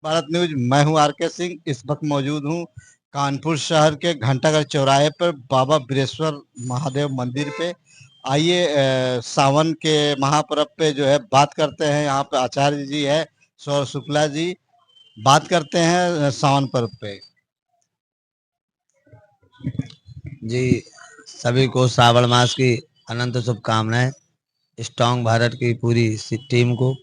Bharat news. मैं हूं are के सिंह। इस वक्त मौजूद हूं कानपुर शहर के घंटाघर चौराहे पर बाबा बिरेश्वर महादेव मंदिर पे। आइए सावन के महापर्व पे जो है बात करते हैं। यहाँ पे आचार्य जी है, सौरभ शुक्ला जी। बात करते हैं सावन पर्व पे। जी, सभी को श्रावण मास की अनंत शुभकामनाएं। स्ट्रॉन्ग भारत की पूरी टीम को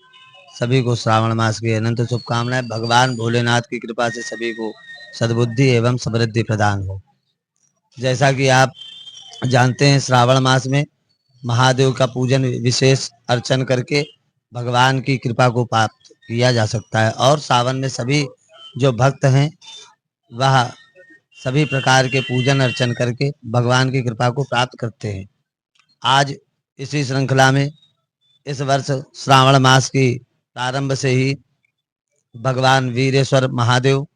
सभी को श्रावण मास की अनंत शुभकामनाएं। भगवान भोलेनाथ की कृपा से सभी को सद्बुद्धि एवं समृद्धि प्रदान हो। जैसा कि आप जानते हैं, श्रावण मास में महादेव का पूजन विशेष अर्चन करके भगवान की कृपा को प्राप्त किया जा सकता है। और सावन में सभी जो भक्त हैं वह सभी प्रकार के पूजन अर्चन करके भगवान की कृपा को प्राप्त करते हैं। आज इसी श्रृंखला में इस वर्ष श्रावण मास की प्रारंभ से ही भगवान वीरेश्वर महादेव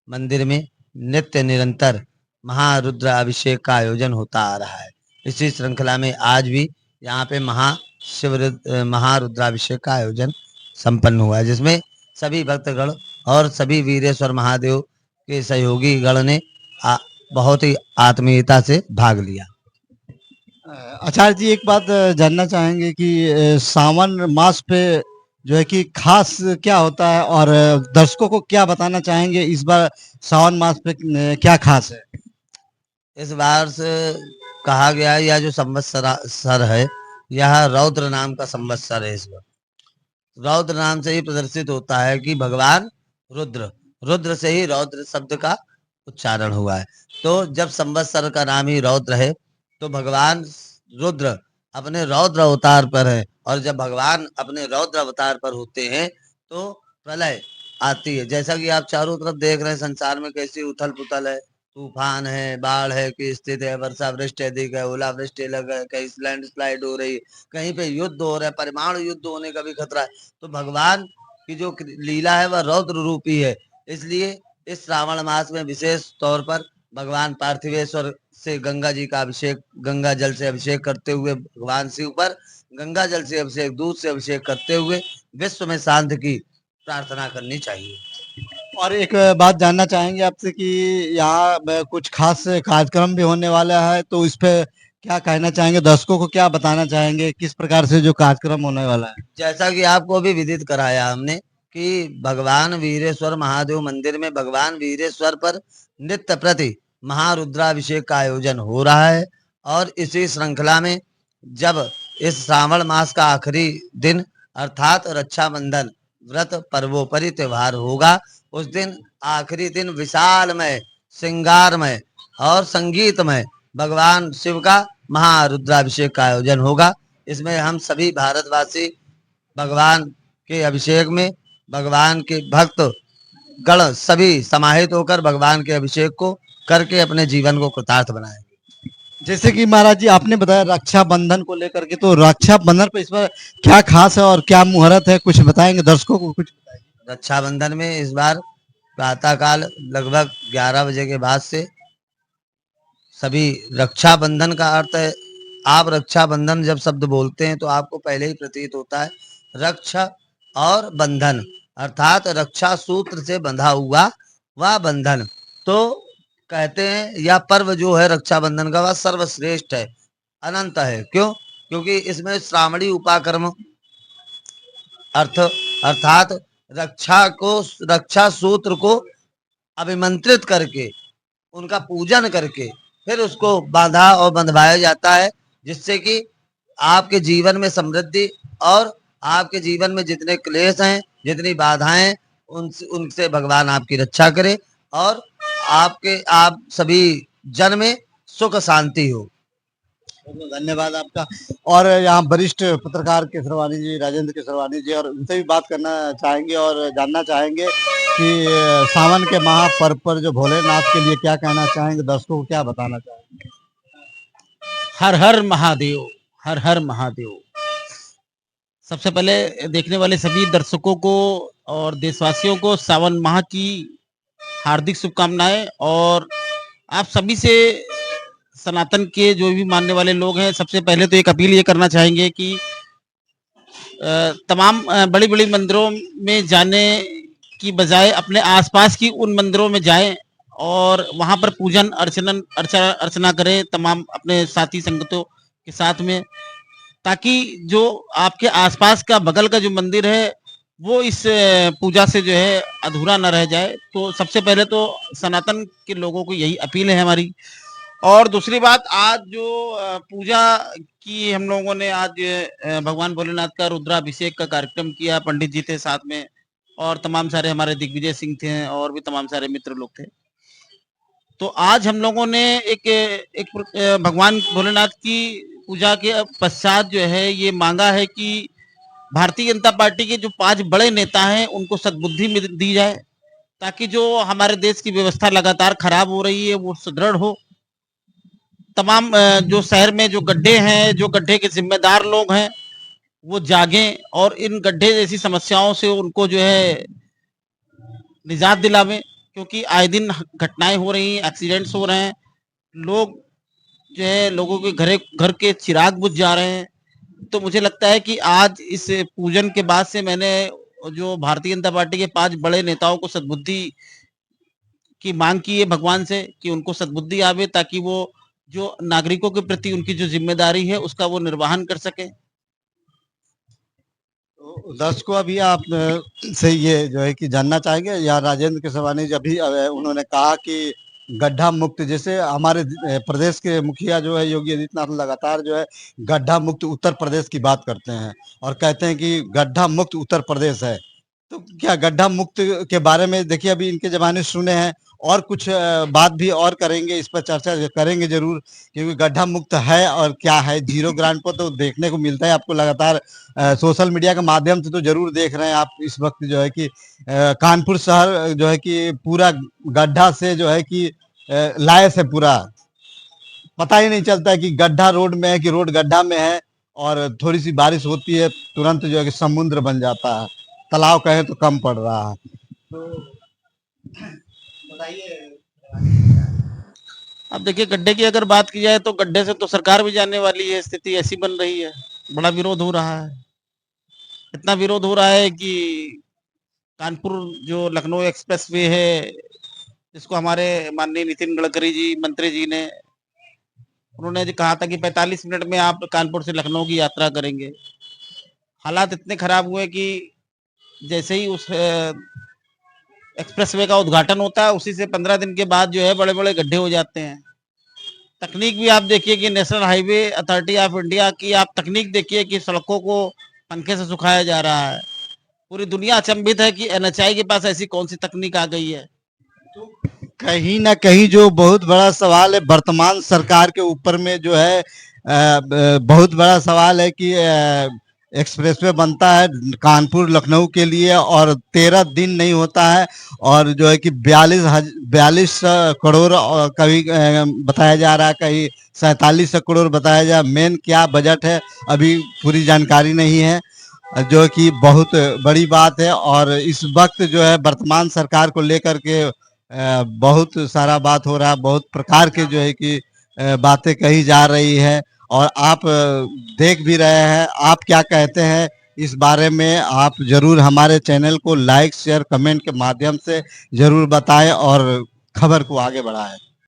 मंदिर में नित्य निरंतर महारुद्र अभिषेक का आयोजन होता आ रहा है। इसी श्रृंखला में आज भी यहाँ पे महारुद्राभिषेक का आयोजन संपन्न हुआ है, जिसमें सभी भक्तगण और सभी वीरेश्वर महादेव के सहयोगी गण ने बहुत ही आत्मीयता से भाग लिया। आचार्य जी, एक बात जानना चाहेंगे कि सावन मास पे जो है कि खास क्या होता है, और दर्शकों को क्या बताना चाहेंगे इस बार सावन मास पे क्या खास है? इस बार से कहा गया है, यह जो संवत्सर है यह रौद्र नाम का संवत्सर है। इस बार रौद्र नाम से ही प्रदर्शित होता है कि भगवान रुद्र, रुद्र से ही रौद्र शब्द का उच्चारण हुआ है। तो जब संवत्सर का नाम ही रौद्र है तो भगवान रुद्र अपने रौद्र अवतार पर है, और जब भगवान अपने रौद्र अवतार पर होते हैं तो प्रलय आती है। जैसा कि आप चारों तरफ देख रहे हैं, संसार में कैसी उथल पुथल है, तूफान है, बाढ़ है की स्थिति है, वर्षा वृष्टि अधिक है, ओलावृष्टि लग है, कहीं लैंड स्लाइड हो रही है, कहीं पे युद्ध हो रहा है, परमाणु युद्ध होने का भी खतरा है। तो भगवान की जो लीला है वह रौद्र रूपी है। इसलिए इस श्रावण मास में विशेष तौर पर भगवान पार्थिवेश्वर से गंगा जी का अभिषेक, गंगा जल से अभिषेक करते हुए भगवान शिव पर गंगा जल से अभिषेक, दूध से अभिषेक करते हुए विश्व में शांति की प्रार्थना करनी चाहिए। और एक बात जानना चाहेंगे आपसे कि यहाँ कुछ खास कार्यक्रम भी होने वाला है, तो इस पे क्या कहना चाहेंगे? दर्शकों को क्या बताना चाहेंगे, किस प्रकार से जो कार्यक्रम होने वाला है? जैसा कि आपको भी विदित कराया हमने कि भगवान वीरेश्वर महादेव मंदिर में भगवान वीरेश्वर पर नित्य प्रति महारुद्राभिषेक का आयोजन हो रहा है। और इसी श्रृंखला में जब इस श्रावण मास का आखिरी दिन अर्थात रक्षाबंधन व्रत पर्वोपरि त्योहार होगा, उस दिन आखिरी दिन विशालमय, श्रृंगारमय और संगीतमय भगवान शिव का महारुद्राभिषेक का आयोजन होगा। इसमें हम सभी भारतवासी भगवान के अभिषेक में भगवान के भक्त गण सभी समाहित होकर भगवान के अभिषेक को करके अपने जीवन को कृतार्थ बनाएंगे। जैसे कि महाराज जी आपने बताया रक्षाबंधन को लेकर के, तो रक्षाबंधन पे इस बार क्या खास है और क्या मुहूर्त है, कुछ बताएंगे दर्शकों को? कुछ रक्षाबंधन में इस बार प्रातःकाल लगभग 11 बजे के बाद से सभी, रक्षाबंधन का अर्थ है, आप रक्षाबंधन जब शब्द बोलते हैं तो आपको पहले ही प्रतीत होता है रक्षा और बंधन, अर्थात रक्षा सूत्र से बंधा हुआ वह बंधन। तो कहते हैं यह पर्व जो है रक्षाबंधन का वह सर्वश्रेष्ठ है, अनंत है। क्यों? क्योंकि इसमें श्रावणी उपाकर्म अर्थ अर्थात रक्षा सूत्र को अभिमंत्रित करके उनका पूजन करके फिर उसको बांधा और बंधवाया जाता है, जिससे कि आपके जीवन में समृद्धि और आपके जीवन में जितने क्लेश हैं, जितनी बाधाएं, उनसे भगवान आपकी रक्षा करे और आप सभी जन में सुख शांति हो। धन्यवाद आपका। और यहाँ वरिष्ठ पत्रकार केसरवानी जी, राजेंद्र केसरवानी जी, और उनसे भी बात करना चाहेंगे और जानना चाहेंगे कि सावन के महापर्व पर जो भोलेनाथ के लिए क्या कहना चाहेंगे, दर्शकों को क्या बताना चाहेंगे? हर हर महादेव, हर हर महादेव। सबसे पहले देखने वाले सभी दर्शकों को और देशवासियों को सावन माह की हार्दिक शुभकामनाएं। और आप सभी से, सनातन के जो भी मानने वाले लोग हैं, सबसे पहले तो एक अपील ये करना चाहेंगे कि तमाम बड़ी बड़ी मंदिरों में जाने की बजाय अपने आसपास की उन मंदिरों में जाएं और वहां पर पूजन अर्चना करें तमाम अपने साथी संगतों के साथ में, ताकि जो आपके आसपास का बगल का जो मंदिर है वो इस पूजा से जो है अधूरा न रह जाए। तो सबसे पहले तो सनातन के लोगों को यही अपील है हमारी। और दूसरी बात, आज जो पूजा की हम लोगों ने आज भगवान भोलेनाथ का रुद्राभिषेक का कार्यक्रम किया, पंडित जी थे साथ में और तमाम सारे हमारे दिग्विजय सिंह थे और भी तमाम सारे मित्र लोग थे। तो आज हम लोगों ने भगवान भोलेनाथ की पूजा के पश्चात जो है ये मांगा है कि भारतीय जनता पार्टी के जो 5 बड़े नेता हैं उनको सद्बुद्धि दी जाए, ताकि जो हमारे देश की व्यवस्था लगातार खराब हो रही है वो सुदृढ़ हो। तमाम जो शहर में जो गड्ढे हैं, जो गड्ढे के जिम्मेदार लोग हैं वो जागें और इन गड्ढे जैसी समस्याओं से उनको जो है निजात दिलावें, क्योंकि आए दिन घटनाएं हो रही हैं, एक्सीडेंट्स हो रहे हैं, लोग जो है लोगों के घर के चिराग बुझ जा रहे हैं। तो मुझे लगता है कि आज इस पूजन के बाद से मैंने जो भारतीय जनता पार्टी के 5 बड़े नेताओं को सद्बुद्धि की मांग की है भगवान से कि उनको सद्बुद्धि आवे, ताकि वो जो नागरिकों के प्रति उनकी जो जिम्मेदारी है उसका वो निर्वहन कर सके। तो दर्शकों, अभी आप से ये जो है कि जानना चाहेंगे, या राजेंद्र केसवानी जी अभी उन्होंने कहा कि गड्ढा मुक्त, जैसे हमारे प्रदेश के मुखिया जो है योगी आदित्यनाथ लगातार जो है गड्ढा मुक्त उत्तर प्रदेश की बात करते हैं और कहते हैं कि गड्ढा मुक्त उत्तर प्रदेश है। तो क्या गड्ढा मुक्त के बारे में, देखिए अभी इनके ज़माने सुने हैं, और कुछ बात भी और करेंगे, इस पर चर्चा करेंगे ज़रूर, क्योंकि गड्ढा मुक्त है और क्या है। ज़ीरो ग्राउंड पर तो देखने को मिलता है आपको लगातार, सोशल मीडिया के माध्यम से तो ज़रूर देख रहे हैं आप इस वक़्त जो है कि कानपुर शहर जो है कि पूरा गड्ढा से जो है कि लैस है पूरा। पता ही नहीं चलता है कि गड्ढा रोड में है कि रोड गड्ढा में है, और थोड़ी-सी बारिश होती है तुरंत जो है कि समुद्र बन जाता है। तालाब कहें तो कम पड़ रहा है। तो बताइए। अब देखिए, गड्ढे की अगर बात की जाए तो गड्ढे से तो सरकार भी जाने वाली है, स्थिति ऐसी बन रही है, बड़ा विरोध हो रहा है। इतना विरोध हो रहा है कि कानपुर जो लखनऊ एक्सप्रेस वे है, जिसको हमारे माननीय नितिन गडकरी जी मंत्री जी ने उन्होंने जो कहा था कि 45 मिनट में आप कानपुर से लखनऊ की यात्रा करेंगे। हालात इतने खराब हुए कि जैसे ही उस एक्सप्रेसवे का उद्घाटन होता है उसी से 15 दिन के बाद जो है बड़े-बड़े गड्ढे हो जाते हैं। तकनीक भी आप देखिए कि national highway authority of India की आप तकनीक देखिए कि सड़कों को पंखे से सुखाया जा रहा है। पूरी दुनिया अचंभित है कि एनएचआई के पास ऐसी कौन सी तकनीक आ गई है। कहीं न कहीं जो बहुत बड़ा सवाल है वर्तमान सरकार के ऊपर में जो है, बहुत बड़ा सवाल है कि एक्सप्रेसवे बनता है कानपुर लखनऊ के लिए और 13 दिन नहीं होता है, और जो है कि 42 करोड़ कभी बताया जा रहा है, कहीं 47 करोड़ बताया जा। मेन क्या बजट है अभी पूरी जानकारी नहीं है, जो कि बहुत बड़ी बात है। और इस वक्त जो है वर्तमान सरकार को लेकर के बहुत सारा बात हो रहा है, बहुत प्रकार के जो है कि बातें कही जा रही है, और आप देख भी रहे हैं। आप क्या कहते हैं इस बारे में, आप ज़रूर हमारे चैनल को लाइक शेयर कमेंट के माध्यम से ज़रूर बताएं और खबर को आगे बढ़ाएं।